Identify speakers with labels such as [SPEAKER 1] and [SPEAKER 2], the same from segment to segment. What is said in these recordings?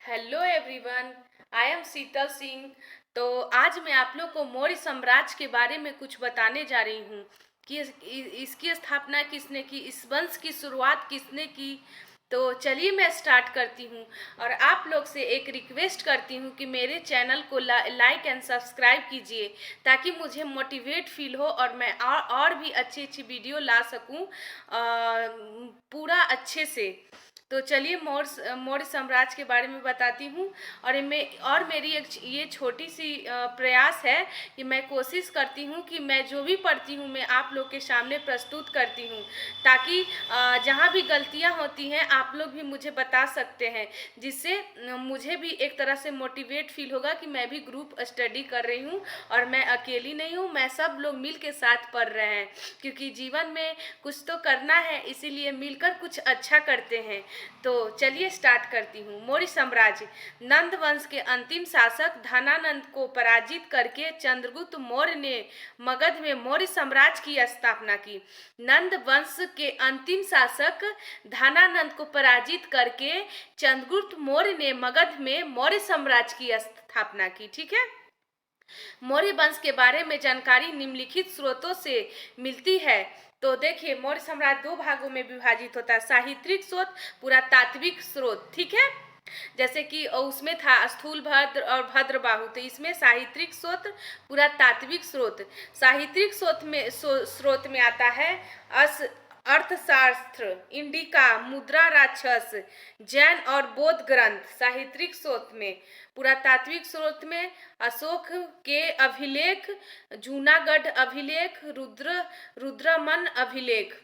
[SPEAKER 1] Hello everyone, I am शीतल सिंह। तो आज मैं आप लोग को मौर्य साम्राज्य के बारे में कुछ बताने जा रही हूँ कि इसकी स्थापना किसने की, इस वंश की शुरुआत किसने की। तो चलिए मैं स्टार्ट करती हूँ और आप लोग से एक रिक्वेस्ट करती हूँ कि मेरे चैनल को लाइक एंड सब्सक्राइब कीजिए ताकि मुझे मोटिवेट फील हो और मैं और भी अच्छी अच्छी वीडियो ला सकूँ पूरा अच्छे से। तो चलिए मौर्य साम्राज्य के बारे में बताती हूँ। और मेरी एक ये छोटी सी प्रयास है कि मैं कोशिश करती हूँ कि मैं जो भी पढ़ती हूँ मैं आप लोग के सामने प्रस्तुत करती हूँ ताकि जहाँ भी गलतियाँ होती हैं आप लोग भी मुझे बता सकते हैं, जिससे मुझे भी एक तरह से मोटिवेट फील होगा कि मैं भी ग्रुप स्टडी कर रही हूँ और मैं अकेली नहीं हूँ, मैं सब लोग मिल के साथ पढ़ रहे हैं क्योंकि जीवन में कुछ तो करना है, इसीलिए मिलकर कुछ अच्छा करते हैं। तो चलिए स्टार्ट करती हूँ। मौर्य साम्राज्य। नंद वंश के अंतिम शासक धनानंद को पराजित करके चंद्रगुप्त मौर्य ने मगध में मौर्य साम्राज्य की स्थापना की। नंद वंश के अंतिम शासक धनानंद को पराजित करके चंद्रगुप्त मौर्य ने मगध में मौर्य साम्राज्य की स्थापना की। ठीक है। मौर्य वंश के बारे में जानकारी निम्नलिखित स्रोतों से मिलती है। तो देखिए, मौर्य साम्राज्य दो भागों में विभाजित होता है, साहित्यिक स्रोत, पुरातात्विक स्रोत। ठीक है। जैसे कि उसमें था स्थूल भद्र और भद्रबाहु, तो इसमें साहित्यिक स्रोत, पुरातात्विक स्रोत। साहित्यिक स्रोत में आता है अर्थशास्त्र, इंडिका, मुद्रा राक्षस, जैन और बौद्ध ग्रंथ साहित्यिक स्रोत में। पुरातात्विक स्रोत में अशोक के अभिलेख, जूनागढ़ अभिलेख, रुद्रमन अभिलेख।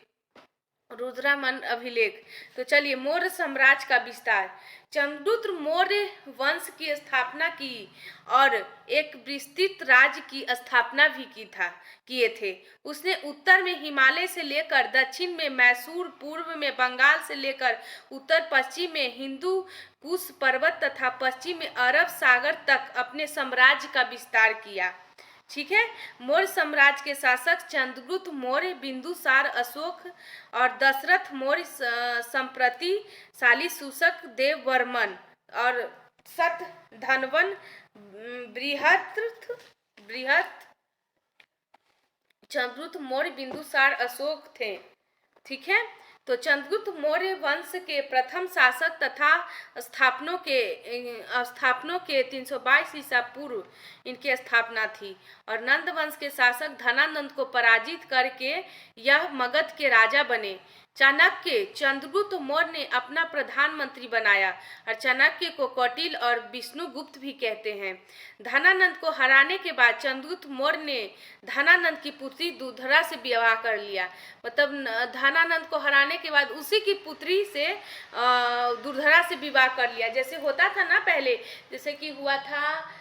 [SPEAKER 1] तो चलिए, मौर्य साम्राज्य का विस्तार। चंद्रगुप्त मौर्य वंश की स्थापना की और एक विस्तृत राज्य की स्थापना भी किए थे। उसने उत्तर में हिमालय से लेकर दक्षिण में मैसूर, पूर्व में बंगाल से लेकर उत्तर पश्चिम में हिंदू कुश पर्वत तथा पश्चिम में अरब सागर तक अपने साम्राज्य का विस्तार किया। ठीक है। मौर्य साम्राज्य के शासक चंद्रगुप्त मौर्य, बिंदुसार, अशोक और दशरथ मौर्य संप्रतिशाली शुशक देववर्मन और सत धनवन बृहत चंद्रगुप्त मौर्य, बिंदुसार, अशोक थे। ठीक है। तो चंद्रगुप्त मौर्य वंश के प्रथम शासक तथा स्थापनों के 322 ईसा पूर्व इनकी स्थापना थी और नंद वंश के शासक धनानंद को पराजित करके यह मगध के राजा बने। चाणक्य चंद्रगुप्त मौर्य ने अपना प्रधानमंत्री बनाया और चाणक्य को कौटिल और विष्णुगुप्त भी कहते हैं। धनानंद को हराने के बाद चंद्रगुप्त मौर्य ने धनानंद की पुत्री दुर्धरा से विवाह कर लिया। मतलब धनानंद को हराने के बाद उसी की पुत्री से दुर्धरा से विवाह कर लिया, जैसे होता था ना पहले, जैसे कि हुआ था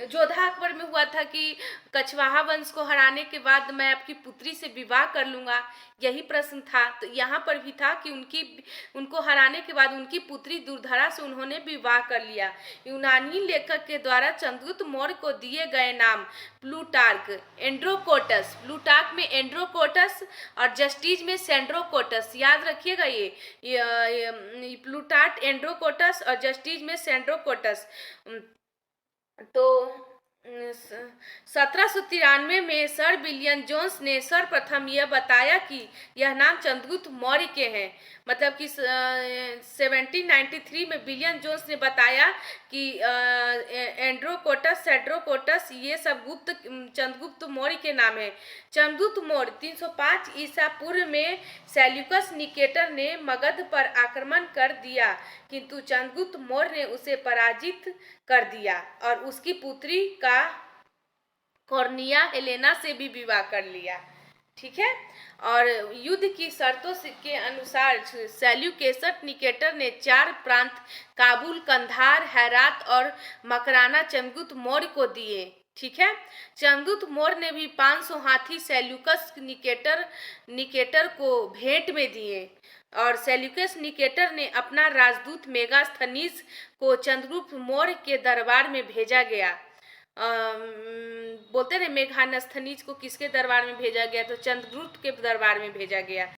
[SPEAKER 1] जोधा अकबर में हुआ था कि कछवाहा वंश को हराने के बाद मैं आपकी पुत्री से विवाह कर लूँगा, यही प्रश्न था। तो यहाँ पर भी था कि उनको हराने के बाद उनकी पुत्री दुर्धरा से उन्होंने विवाह कर लिया। यूनानी लेखक के द्वारा चंद्रगुप्त मौर्य को दिए गए नाम प्लूटार्क, एंड्रोकोटस, प्लूटार्क में एंड्रोकोटस और जस्टिस में सेंड्रोकोटस, याद रखिएगा ये प्लूटार्क एंड्रोकोटस और जस्टिस में सेंड्रोकोटस। तो 1793 में सर विलियम जोन्स ने सर्वप्रथम यह बताया कि यह नाम चंद्रगुप्त मौर्य के हैं। मतलब कि 1793 में विलियम जोन्स ने बताया कि एंड्रोकोटस, सेड्रोकोटस ये सब चंद्रगुप्त मौर्य के नाम है। चंद्रगुप्त मौर्य 305 ईसा पूर्व में सेल्यूकस निकेटर ने मगध पर आक्रमण कर दिया, किंतु चंद्रगुप्त मौर्य ने उसे पराजित कर दिया और उसकी पुत्री का कॉर्निया हेलेना से भी विवाह कर लिया। ठीक है। और युद्ध की शर्तों के अनुसार सेल्यूकेसट निकेटर ने 4 प्रांत काबुल, कंधार, हेरात और मकराना चंद्रगुप्त मौर्य को दिए। ठीक है। चंद्रगुप्त मौर्य ने भी 500 हाथी सेल्यूकस निकेटर को भेंट में दिए और सेल्यूकस निकेटर ने अपना राजदूत मेगास्थनीज को चंद्रगुप्त मौर्य के दरबार में भेजा गया। बोलते रहे मेघास्थनीज को किसके दरबार में भेजा गया, तो चंद्रगुप्त के दरबार में भेजा गया।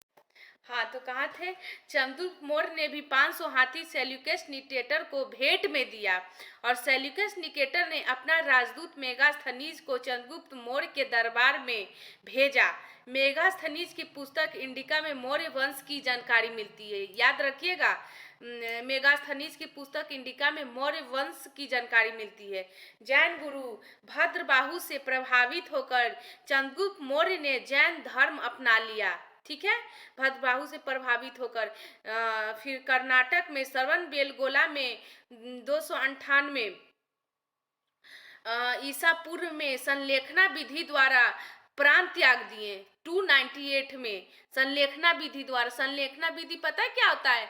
[SPEAKER 1] हाँ, तो कहाँ थे? चंद्रगुप्त मौर्य ने भी 500 हाथी सेल्यूकस निकेटर को भेंट में दिया और सेल्यूकस निकेटर ने अपना राजदूत मेगास्थनीज को चंद्रगुप्त मौर्य के दरबार में भेजा। मेगास्थनीज की पुस्तक इंडिका में मौर्य वंश की जानकारी मिलती है, याद रखिएगा। मेगास्थनीज की पुस्तक इंडिका में मौर्य वंश की जानकारी मिलती है। जैन गुरु भद्रबाहु से प्रभावित होकर चंद्रगुप्त मौर्य ने जैन धर्म अपना लिया। ठीक है, भद्रबाहु से प्रभावित होकर फिर कर्नाटक में श्रवण बेलगोला में 298 ईसा पूर्व में संलेखना विधि द्वारा प्राण त्याग दिए। 298 में संलेखना विधि द्वारा, संलेखना विधि पता है क्या होता है?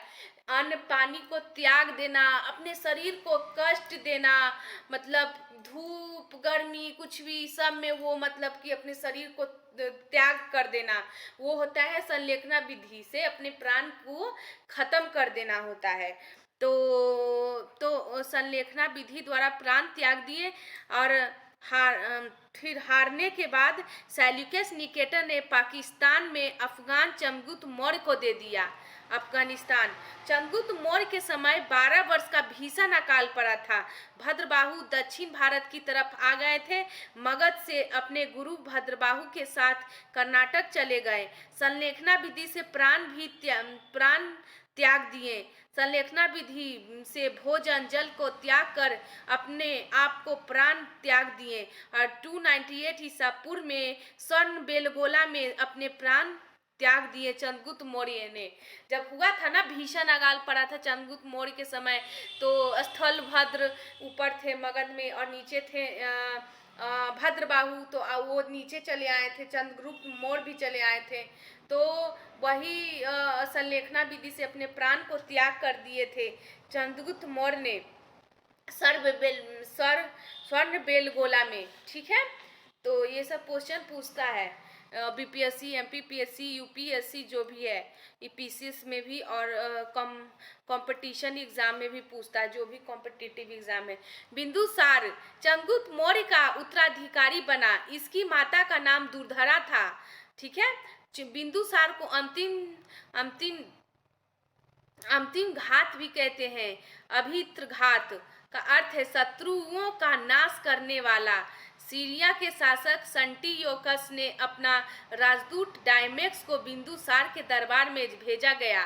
[SPEAKER 1] अन्न पानी को त्याग देना, अपने शरीर को कष्ट देना, मतलब धूप गर्मी कुछ भी सब में वो मतलब कि अपने शरीर को त्याग कर देना, वो होता है संलेखना विधि से अपने प्राण को खत्म कर देना होता है। तो संलेखना विधि द्वारा प्राण त्याग दिए और फिर हारने के बाद सेल्यूकस निकेटर ने पाकिस्तान में अफगान चंद्रगुप्त मौर्य को दे दिया। अफगानिस्तान चंद्रगुप्त मौर्य के समय 12 वर्ष का भीषण अकाल पड़ा था। भद्रबाहु दक्षिण भारत की तरफ आ गए थे। मगध से अपने गुरु भद्रबाहु के साथ कर्नाटक चले गए। संलेखना विधि से प्राण त्याग दिए। संलेखना विधि से भोजन जल को त्याग कर अपने आप को प्राण त्याग दिए और 298 ईसा पूर्व में स्वर्ण बेलगोला में अपने प्राण त्याग दिए चंद्रगुप्त मौर्य ने। जब हुआ था ना भीषण अकाल पड़ा था चंद्रगुप्त मौर्य के समय, तो स्थलभद्र ऊपर थे मगध में और नीचे थे भद्रबाहु, तो वो नीचे चले आए थे, चंद्रगुप्त मौर्य भी चले आए थे। तो वही संलेखना विधि से अपने प्राण को त्याग कर दिए थे चंद्रगुप्त मौर्य ने स्वर्ण बेलगोला में। ठीक है, तो ये सब क्वेश्चन पूछता है बीपीएससी, एमपीपीएससी, यूपीएससी जो भी है, ईपीसीएस में भी और कंपटीशन एग्जाम में भी पूछता है, जो भी कॉम्पिटिटिव एग्जाम है। बिंदुसार चंद्रगुप्त मौर्य का उत्तराधिकारी बना। इसकी माता का नाम दुर्धरा था। ठीक है, बिंदुसार को अंतिम घात भी कहते हैं। अभित्र घात का अर्थ है शत्रुओं का नाश करने वाला। सीरिया के शासक सेंटियोकस ने अपना राजदूत डायमेक्स को बिंदुसार के दरबार में भेजा गया।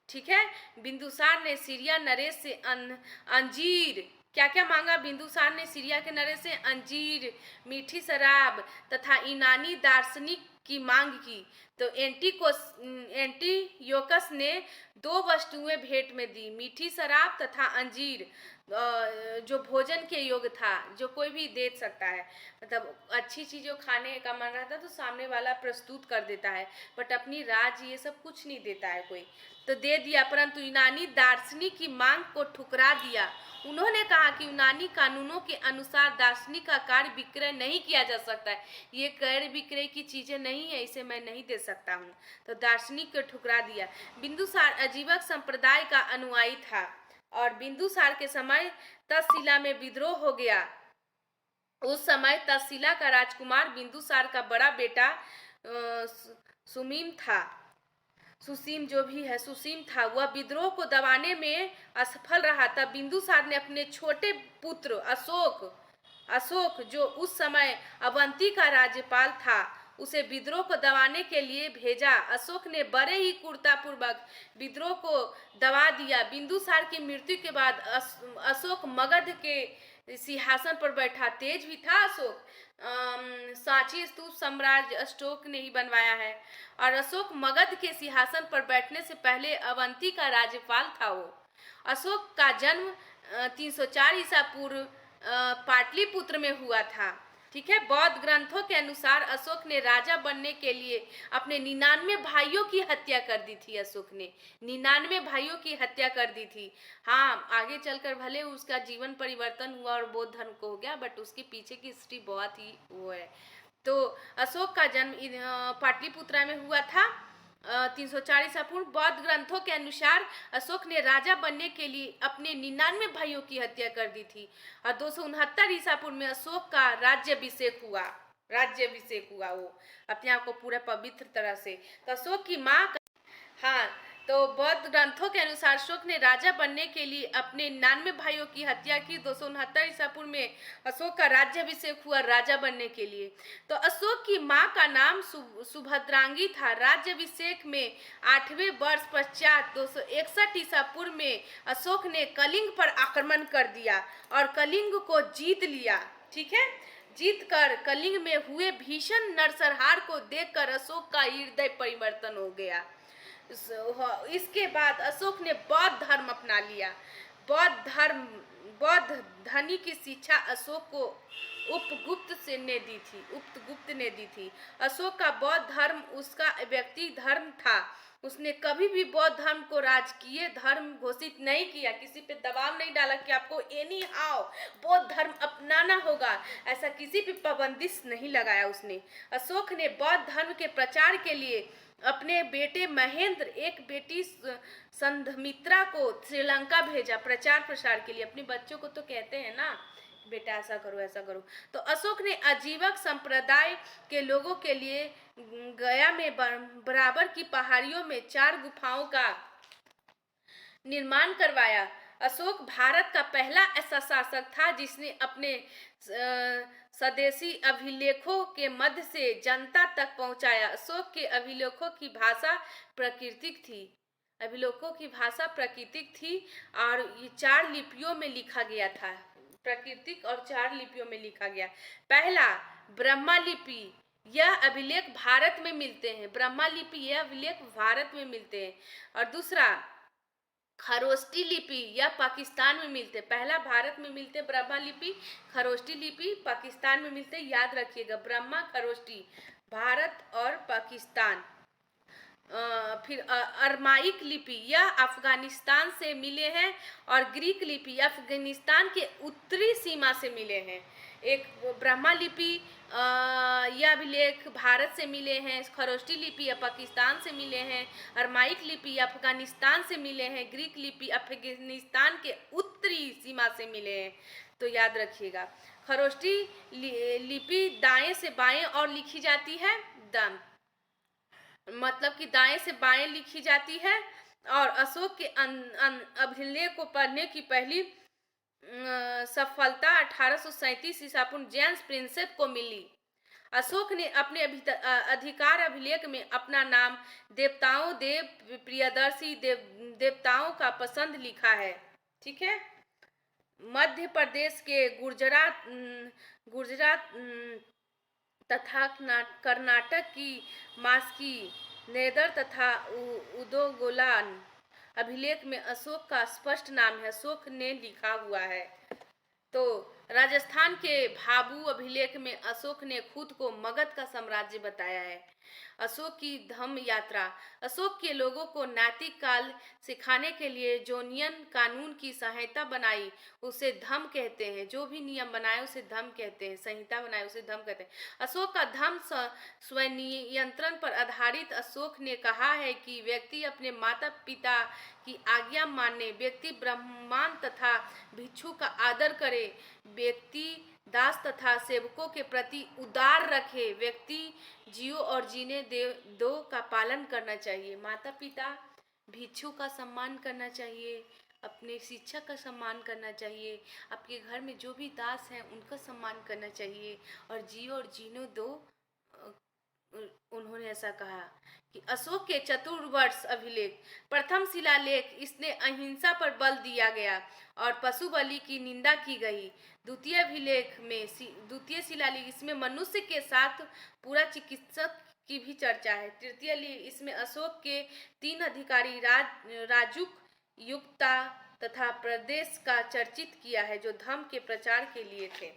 [SPEAKER 1] ठीक है, बिंदुसार ने सीरिया नरेश से अंजीर क्या क्या मांगा? बिंदुसार ने सीरिया के नरेश से अंजीर, मीठी शराब तथा यूनानी दार्शनिक की मांग की। तो एंटियोकस ने 2 वस्तुएं भेंट में दी, मीठी शराब तथा अंजीर, जो भोजन के योग्य था, जो कोई भी दे सकता है। मतलब अच्छी चीज़ों खाने का मन रहता तो सामने वाला प्रस्तुत कर देता है, बट अपनी राज ये सब कुछ नहीं देता है कोई, तो दे दिया। परंतु यूनानी दार्शनिक की मांग को ठुकरा दिया। उन्होंने कहा कि यूनानी कानूनों के अनुसार दार्शनिक का कार्य विक्रय नहीं किया जा सकता है, ये क्रय विक्रय की चीज़ें नहीं है, इसे मैं नहीं दे सकता हूँ। तो दार्शनिक को ठुकरा दिया। बिंदुसार अजीबक संप्रदाय का अनुयायी था और बिंदुसार के समय तक्षशिला में विद्रोह हो गया। उस समय तक्षशिला का राजकुमार बिंदुसार का बड़ा बेटा सुसीम जो भी है सुसीम था, वह विद्रोह को दबाने में असफल रहा। तब बिंदुसार ने अपने छोटे पुत्र अशोक जो उस समय अवंती का राज्यपाल था, उसे विद्रोह को दबाने के लिए भेजा। अशोक ने बड़े ही क्रूरतापूर्वक विद्रोह को दबा दिया। बिंदुसार की मृत्यु के बाद अशोक मगध के सिंहासन पर बैठा। तेज भी था अशोक। सांची स्तूप साम्राज्य अशोक ने ही बनवाया है और अशोक मगध के सिंहासन पर बैठने से पहले अवंती का राज्यपाल था। वो अशोक का जन्म 304 ईसा पूर्व पाटलिपुत्र में हुआ था। ठीक है, बौद्ध ग्रंथों के अनुसार अशोक ने राजा बनने के लिए अपने 99 भाइयों की हत्या कर दी थी। अशोक ने 99 भाइयों की हत्या कर दी थी। हाँ, आगे चलकर भले उसका जीवन परिवर्तन हुआ और बौद्ध धर्म को हो गया, बट उसके पीछे की हिस्ट्री बहुत ही वो है। तो अशोक का जन्म पाटलिपुत्रा में हुआ था 304 ईसा पूर्व। बौद्ध ग्रंथों के अनुसार अशोक ने राजा बनने के लिए अपने 99 भाइयों की हत्या कर दी थी और 269 ईसा पूर्व में अशोक का राज्याभिषेक हुआ। वो अपने आप को पूरा पवित्र तरह से। तो अशोक की माँ हाँ, तो बौद्ध ग्रंथों के अनुसार अशोक ने राजा बनने के लिए अपने 99 भाइयों की हत्या की। 269 ईसा पूर्व में अशोक का राज्याभिषेक हुआ राजा बनने के लिए। तो अशोक की मां का नाम सुभद्रांगी था। राज्याभिषेक में 8वें वर्ष पश्चात 261 ईसा पूर्व में अशोक ने कलिंग पर आक्रमण कर दिया और कलिंग को जीत लिया। ठीक है, जीत कर कलिंग में हुए भीषण नरसंहार को देखकर अशोक का हृदय परिवर्तन हो गया। इसके बाद अशोक ने बौद्ध धर्म अपना लिया। बौद्ध धनी की शिक्षा अशोक को उपगुप्त ने दी थी। अशोक का बौद्ध धर्म उसका व्यक्ति धर्म था। उसने कभी भी बौद्ध धर्म को राजकीय धर्म घोषित नहीं किया, किसी पे दबाव नहीं डाला कि आपको एनी हाउ बौद्ध धर्म अपनाना होगा, ऐसा किसी पे पाबंदिश नहीं लगाया उसने। अशोक ने बौद्ध धर्म के प्रचार के लिए अपने बेटे महेंद्र, एक बेटी संघमित्रा को श्रीलंका भेजा प्रचार प्रसार के लिए। अपने बच्चों को तो कहते हैं ना बेटा ऐसा करो ऐसा करो। तो अशोक ने आजीवक संप्रदाय के लोगों के लिए गया में बराबर की पहाड़ियों में 4 गुफाओं का निर्माण करवाया। अशोक भारत का पहला ऐसा शासक था जिसने अपने स्वदेशी अभिलेखों के मध्य से जनता तक पहुंचाया। अशोक के अभिलेखों की भाषा प्राकृतिक थी और ये 4 लिपियों में लिखा गया था। प्राकृतिक और 4 लिपियों में लिखा गया। पहला ब्रह्मा लिपि, यह अभिलेख भारत में मिलते हैं। ब्रह्मा लिपि यह अभिलेख भारत में मिलते हैं। और दूसरा खरोष्टी लिपि, यह पाकिस्तान में मिलते। पहला भारत में मिलते ब्रह्मा लिपि, खरोष्टी लिपि पाकिस्तान में मिलते। याद रखिएगा, ब्रह्मा खरोष्टी भारत और पाकिस्तान। फिर अरमाइक लिपि, यह अफगानिस्तान से मिले हैं। और ग्रीक लिपि अफगानिस्तान के उत्तरी सीमा से मिले हैं। एक ब्रह्मा लिपि यह अभिलेख भारत से मिले हैं। खरोष्टी लिपि पाकिस्तान से मिले हैं। अरमाइक लिपि अफगानिस्तान से मिले हैं। ग्रीक लिपि अफगानिस्तान के उत्तरी सीमा से मिले हैं। तो याद रखिएगा, खरोष्टी लिपि दाएं से बाएं और लिखी जाती है। मतलब कि दाएं से बाएं लिखी जाती है। और अशोक के अभिलेख को पढ़ने की पहली सफलता 1837 ईसा पूर्व जेम्स प्रिंसेप को मिली। अशोक ने अपने अधिकार अभिलेख में अपना नाम देवताओं देव प्रियदर्शी देवताओं का पसंद लिखा है। ठीक है, मध्य प्रदेश के गुजरात तथा कर्नाटक की मास्की नेदर तथा उदोगोलान अभिलेख में अशोक का स्पष्ट नाम है, अशोक ने लिखा हुआ है। तो राजस्थान के भाभू अभिलेख में अशोक ने खुद को मगध का साम्राज्य बताया है। अशोक की धम्म यात्रा, अशोक के लोगों को नैतिक काल सिखाने के लिए जोनियन कानून की संहिता बनाई, उसे धम्म कहते हैं। जो भी नियम बनाए उसे धम्म कहते हैं, संहिता बनाए उसे धम्म कहते हैं। अशोक का धम्म स्वनियंत्रण पर आधारित। अशोक ने कहा है कि व्यक्ति अपने माता पिता की आज्ञा माने, व्यक्ति ब्राह्मण तथा भिक्षु का आदर करे, व्यक्ति दास तथा सेवकों के प्रति उदार रखे, व्यक्ति जियो और जीने दो का पालन करना चाहिए। माता पिता भिक्षु का सम्मान करना चाहिए, अपने शिक्षक का सम्मान करना चाहिए, आपके घर में जो भी दास हैं उनका सम्मान करना चाहिए, और जियो और जीने दो। उन्होंने ऐसा कहा कि अशोक के चतुर्वर्ष अभिलेख, प्रथम शिलालेख, इसने अहिंसा पर बल दिया गया और पशु बलि की निंदा की गई। द्वितीय शिलालेख, इसमें मनुष्य के साथ पूरा चिकित्सक की भी चर्चा है। तृतीय इसमें अशोक के 3 अधिकारी राजुक, युक्ता तथा प्रदेश का चर्चित किया है, जो धर्म के प्रचार के लिए थे।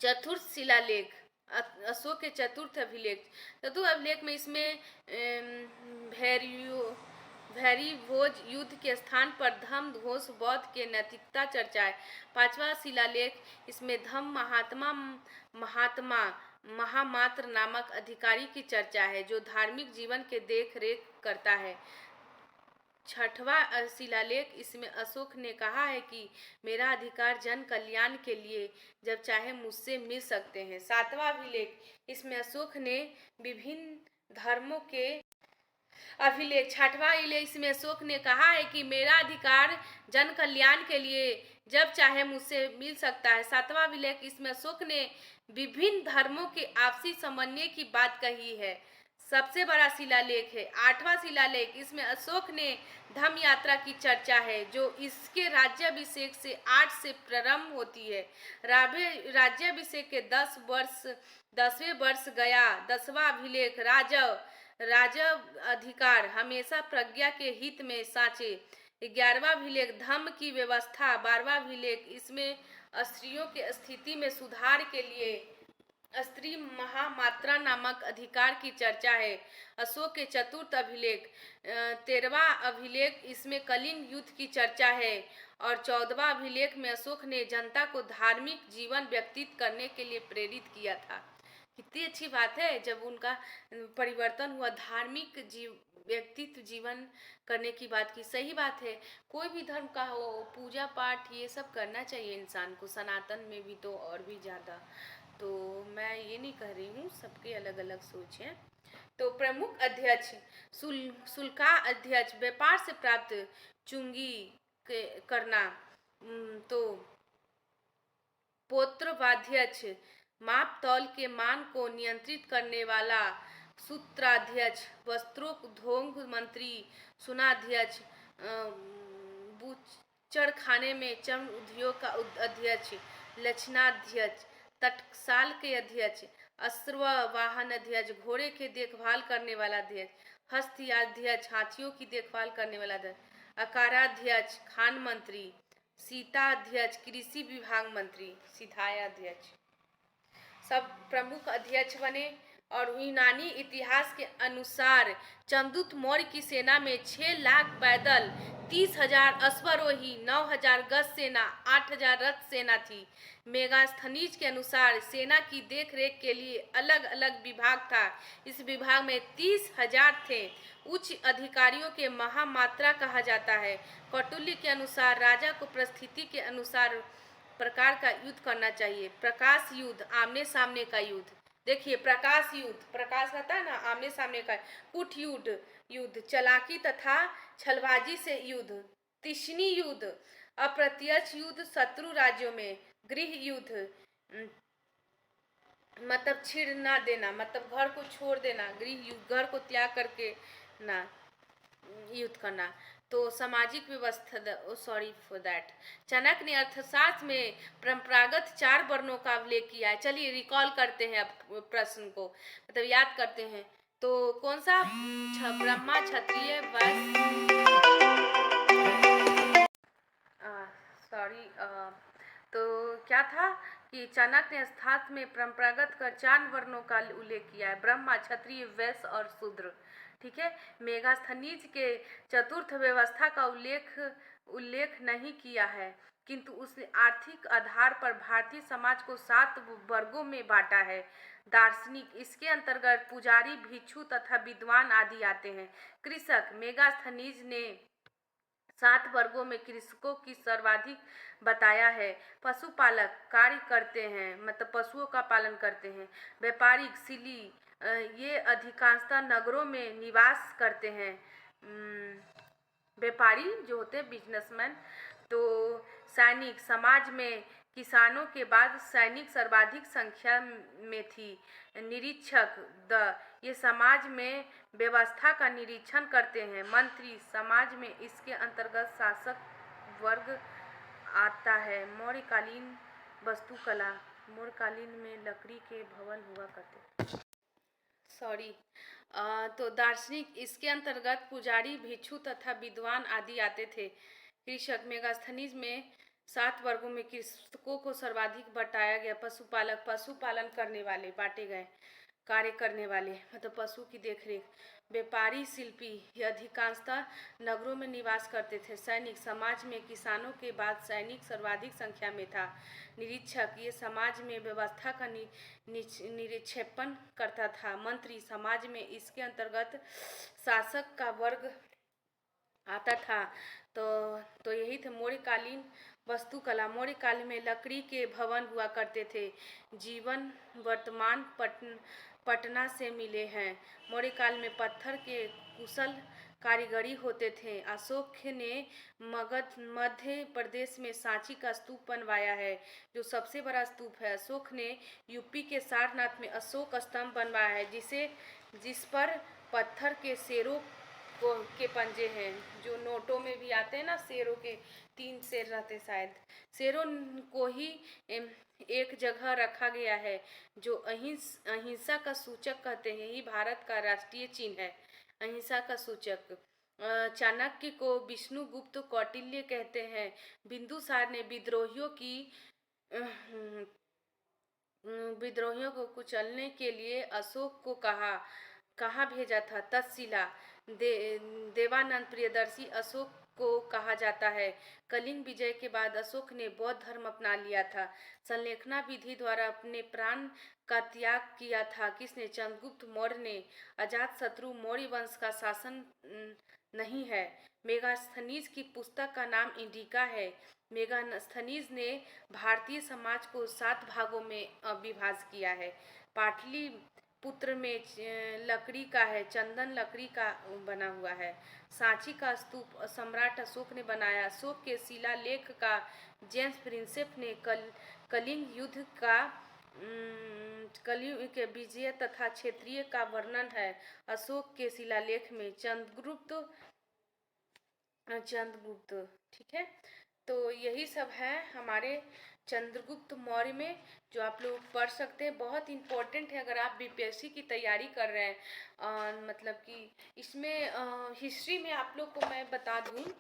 [SPEAKER 1] चतुर्थ शिलालेख, अशोक के चतुर्थ अभिलेख में इसमें भैरी भोज युद्ध के स्थान पर धम्म घोष बौद्ध के नैतिकता चर्चा है। 5वां शिलालेख, इसमें धम्म महामात्र नामक अधिकारी की चर्चा है, जो धार्मिक जीवन के देख रेख करता है। 6वां शिलालेख, इसमें अशोक ने कहा है कि मेरा अधिकार जन कल्याण के लिए जब चाहे मुझसे मिल सकते हैं। 7वां अभिलेख, इसमें अशोक ने विभिन्न धर्मों के अभिलेख 6वां अभिलेख, इसमें अशोक ने कहा है कि मेरा अधिकार जन कल्याण के लिए जब चाहे मुझसे मिल सकता है। 7वां अभिलेख, इसमें अशोक ने विभिन्न धर्मों के आपसी समन्वय की बात कही है। सबसे बड़ा शिलालेख है। 8वां शिलालेख, इसमें अशोक ने धम्म यात्रा की चर्चा है जो इसके राज्याभिषेक से 8 से प्रारंभ होती है। राज्याभिषेक के 10वें वर्ष गया। 10वां अभिलेख, राजव अधिकार हमेशा प्रज्ञा के हित में साँचे। 11वां अभिलेख, धम्म की व्यवस्था। 12वां अभिलेख, इसमें स्त्रियों के स्थिति में सुधार के लिए स्त्री महामात्रा नामक अधिकार की चर्चा है। अशोक के चतुर्थ अभिलेख, 13वां अभिलेख, इसमें कलिंग युद्ध की चर्चा है। और 14वां अभिलेख में अशोक ने जनता को धार्मिक जीवन व्यतीत करने के लिए प्रेरित किया था। कितनी अच्छी बात है जब उनका परिवर्तन हुआ, धार्मिक व्यक्तित्व जीवन करने की बात की। सही बात है, कोई भी धर्म का हो, पूजा पाठ ये सब करना चाहिए इंसान को, सनातन में भी तो और भी ज़्यादा। तो मैं ये नहीं कह रही हूँ, सबके अलग अलग सोच है। तो प्रमुख अध्यक्ष, शुल्का अध्यक्ष, व्यापार से प्राप्त चुंगी करना। तो पोत्रवाध्यक्ष, माप तौल के मान को नियंत्रित करने वाला। सूत्राध्यक्ष, वस्त्रोद्योग मंत्री। सुनाध्यक्ष, बूचड़खाने में चर्म उद्योग का अध्यक्ष। लक्षणाध्यक्ष, टकसाल के अध्यक्ष। अश्ववाहन अध्यक्ष, घोड़े के देखभाल करने वाला अध्यक्ष। हस्तियाध्यक्ष, हाथियों की देखभाल करने वाला अध्यक्ष। अकाराध्यक्ष, खान मंत्री। सीताध्यक्ष, कृषि विभाग मंत्री। सीधायाध्यक्ष, सब प्रमुख अध्यक्ष बने। और यूनानी इतिहास के अनुसार चंद्रगुप्त मौर्य की सेना में 6 लाख पैदल, 30,000 अश्वारोही, 9,000 गज सेना, 8,000 रथ सेना थी। मेगास्थनीज के अनुसार सेना की देखरेख के लिए अलग अलग विभाग था। इस विभाग में 30,000 थे। उच्च अधिकारियों के महामात्रा कहा जाता है। कौटिल्य के अनुसार राजा को परिस्थिति के अनुसार प्रकार का युद्ध करना चाहिए। प्रकाश युद्ध, आमने सामने का युद्ध। देखिए, प्रकाश युद्ध, प्रकाश रहता है ना, आमने सामने का। कुट युद्ध, चालाकी तथा छलबाजी से युद्ध। तिश्नी युद्ध, अप्रत्यक्ष युद्ध शत्रु राज्यों में। गृह युद्ध, मतलब छीड़ ना देना, मतलब घर को छोड़ देना। गृह युद्ध, घर को त्याग करके ना युद्ध करना। तो सामाजिक व्यवस्था, सॉरी फॉर दैट। चाणक्य ने अर्थशास्त्र में परंपरागत 4 वर्णों का उल्लेख किया है। चलिए रिकॉल करते हैं अब प्रश्न को, मतलब याद करते हैं। तो कौन सा? ब्रह्मा, क्षत्रिय, वैश्य, सॉरी, तो क्या था कि चाणक्य ने अर्थशास्त्र में परंपरागत कर 4 वर्णों का उल्लेख किया है, ब्रह्मा, क्षत्रिय, वैश्य और शूद्र। ठीक है। मेगास्थनीज के चतुर्थ व्यवस्था का उल्लेख नहीं किया है, किंतु उसने आर्थिक आधार पर भारतीय समाज को 7 वर्गों में बांटा है। दार्शनिक, इसके अंतर्गत पुजारी, भिक्षु तथा विद्वान आदि आते हैं। कृषक, मेगास्थनीज ने 7 वर्गों में कृषकों की सर्वाधिक बताया है। पशुपालक कार्य करते हैं, मतलब पशुओं का पालन करते हैं। व्यापारिक, सिली, ये अधिकांशतः नगरों में निवास करते हैं। व्यापारी जो होते हैं, बिजनेसमैन। तो सैनिक, समाज में किसानों के बाद सैनिक सर्वाधिक संख्या में थी। निरीक्षक, ये समाज में व्यवस्था का निरीक्षण करते हैं। मंत्री, समाज में इसके अंतर्गत शासक वर्ग आता है। मौर्यकालीन वास्तुकला, मौर्यकालीन में लकड़ी के भवन हुआ करते। सॉरी, तो दार्शनिक, इसके अंतर्गत पुजारी, भिक्षु तथा विद्वान आदि आते थे। कृषक, मेगास्थनीज में 7 वर्गों में कृषकों को सर्वाधिक बटाया गया। पशुपालक, पशुपालन करने वाले बांटे गए। कार्य करने वाले, मतलब पशु की देखरेख। व्यापारी, शिल्पी, ये अधिकांशतः नगरों में निवास करते थे। सैनिक, समाज में किसानों के बाद सैनिक सर्वाधिक संख्या में था। निरीक्षक, ये समाज में व्यवस्था का निरीक्षेपण करता था। मंत्री, समाज में इसके अंतर्गत शासक का वर्ग आता था। तो यही थे मौर्यकालीन वास्तुकला। मौर्य काल में लकड़ी के भवन हुआ करते थे। जीवन वर्तमान पटना से मिले हैं। मौर्य काल में पत्थर के कुशल कारीगरी होते थे। अशोक ने मध्य प्रदेश में सांची का स्तूप बनवाया है, जो सबसे बड़ा स्तूप है। अशोक ने यूपी के सारनाथ में अशोक स्तंभ बनवाया है, जिस पर पत्थर के शेरों के पंजे हैं, जो नोटों में भी आते हैं ना, शेरों के 3 शेर रहते शायद। शेरों को ही एक जगह रखा गया है, जो अहिंसा का सूचक कहते हैं। यही भारत का राष्ट्रीय चिन्ह है, अहिंसा का सूचक। चाणक्य को विष्णुगुप्त कौटिल्य कहते हैं। बिंदुसार ने विद्रोहियों को कुचलने के लिए अशोक को कहाँ भेजा था? तक्षशिला। देवानंद प्रियदर्शी अशोक को कहा जाता है। कलिंग विजय के बाद अशोक ने बौद्ध धर्म अपना लिया था। संलेखना विधि द्वारा अपने प्राण का त्याग किया था किसने? चंद्रगुप्त मौर्य ने। अजातशत्रु मौर्य वंश का शासन नहीं है। मेगास्थनीज की पुस्तक का नाम इंडिका है। मेगास्थनीज ने भारतीय समाज को 7 भागों में विभाजित किया है। पाटलिपुत्र में लकड़ी का है, चंदन लकड़ी का बना हुआ है। सांची का स्तूप सम्राट अशोक ने बनाया। अशोक के शिलालेख का जेम्स प्रिंसेप ने कलिंग युद्ध का कलिंग के विजय तथा क्षेत्रीय का वर्णन है अशोक के शिलालेख में। चंद्रगुप्त, ठीक है। तो यही सब है हमारे चंद्रगुप्त मौर्य में, जो आप लोग पढ़ सकते हैं। बहुत इम्पोर्टेंट है अगर आप बीपीएससी की तैयारी कर रहे हैं। मतलब कि इसमें हिस्ट्री में आप लोग को मैं बता दूं